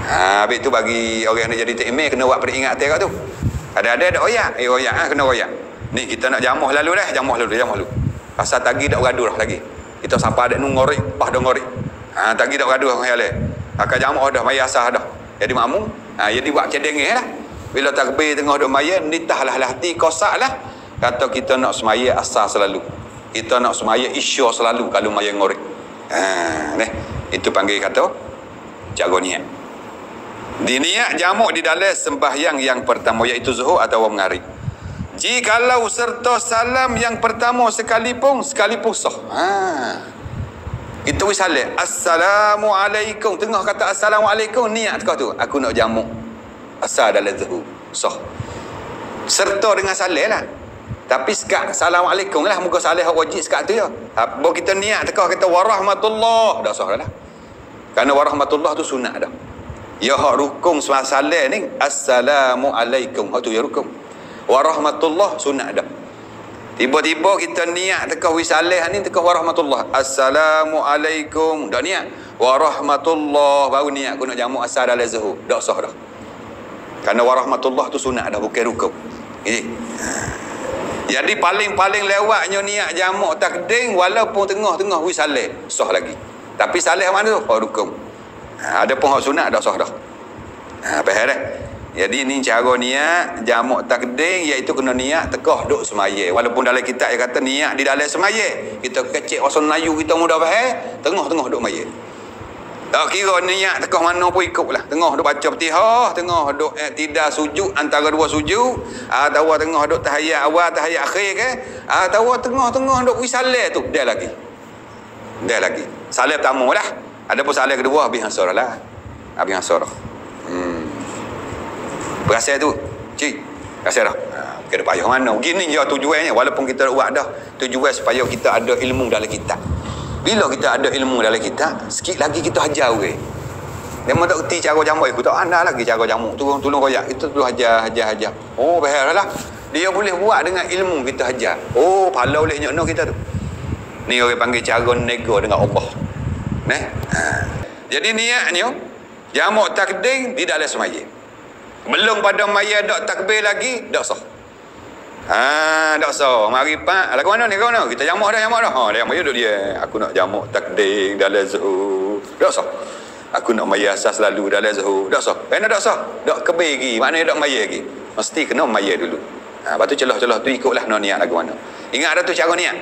Habis tu bagi orang nak jadi takmir kena buat peringatan kat tu. Ada oyak, kena oyak. Ni kita nak jamuh lalu dah, jamuh lalu. Pasal tagi dak bergaduh dah lagi. Kita sampai ada ngorek, pas dah ngorek. Tagi dak bergaduh orang lain. Akan jamuh dah maya asah dah. Jadi makmum, jadi buat cedengeh lah. Bila takbir tengah duk maya, nitahlah hati kosaklah. Kata kita nak semaya asar selalu. Kita nak semaya isya selalu kalau maya ngorek. Itu panggil kata jaga niat. Diniat jamak di dalam sembahyang yang pertama iaitu zuhur atau mengarik. Jikalau serta salam yang pertama sekalipun sah. Kita salam Assalamualaikum, tengah kata Assalamualaikum, niat kau tu aku nak jamak asal dalam zuhur sah. Serta dengan salam lah. Tapi sekat Assalamualaikum lah, muka salam wajib sekat tu ya. Baru kita niat tekah kata warahmatullah, dah sah dah. Kerana warahmatullah tu sunat dah. Ya hak rukun salam ni Assalamualaikum, hak tu ya rukun. Warahmatullah sunat dah. Tiba-tiba kita niat tekah wisalah ni tekah warahmatullah. Assalamualaikum, dah niat. Warahmatullah baru niat aku nak jamak asal dalam zuhur. Dah sah dah. Kerana warahmatullah tu sunat dah, bukan rukun. Jadi paling-paling lewatnya niat jamak takdim walaupun tengah-tengah wisalah sah lagi. Tapi salih mana tu? Rukun. Ada pun hak sunat dah sah dah. Faham dah? Jadi ni cara niat jamak takdim iaitu kena niat tekah duk semaya. Walaupun dalam kitab dia kata niat di dalam semaya. Kita kecek bahasa Melayu kita mudah faham, tengah-tengah duk maya. Tak kira niat tekah mana pun ikutlah. Tengah duk baca Fatihah, tengah duk tidak sujud antara dua sujud, atau tengah duk tahiyat awal, tahiyat akhir ke, atau tengah-tengah duk wisalah tu, dia lagi. Salat pertama lah. Ada pun salat kedua habis ansar lah. Habis ansar. Berasa tu. Cik. Berasa dah. Bukan ada payah mana. Begini je tujuannya. Walaupun kita buat dah. Tujuan supaya kita ada ilmu dalam kitab. Bila kita ada ilmu dalam kitab, sikit lagi kita ajar orang. Dia tak kerti cara jamak. Aku tak ada lagi cara jamak. Tolong koyak. Kita tu ajar. Oh, bahaya lah. Dia boleh buat dengan ilmu kita ajar. Oh, pahala boleh nyokno kita tu. Ni orang panggil cara nego dengan Allah. Jadi niatnya jamak takdim di dalam semaya. Belum pada maya dak takbir lagi, dak sah. Dak sah. Mari pak, lagu mana ni kau mana? Kita jamak dah. Dia maya duk dia. Aku nak jamak takdim dalam zuhur. Dak sah. Aku nak maya asas selalu dalam zuhur. Dak sah. Kena dak sah. Dak kebir lagi. Maknanya dak maya lagi. Mesti kena maya dulu. Lepas tu celah-celah tu ikutlah no niat lagu mana. Ingat ada tu cara niat.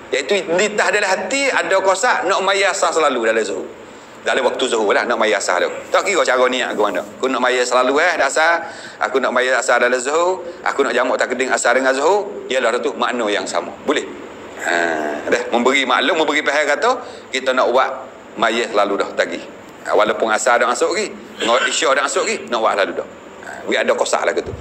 Iaitu ditah dalam hati ada kosak nak maya asas selalu dalam zuhur. Dalam waktu zuhur lah nak maya asar tu. Tak kira cara niat aku mana. Aku nak maya selalu dasar. Aku nak maya asar dalam zuhur. Aku nak jamak takdim asar dengan zuhur. Ialah tu makna yang sama. Boleh. Dah memberi maklum, memberi faham kata kita nak buat maya selalu dah tagih. Walaupun asar dah masuk lagi, isyak dah masuk lagi, nak buat selalu dah. Dia ada kosak lah gitu.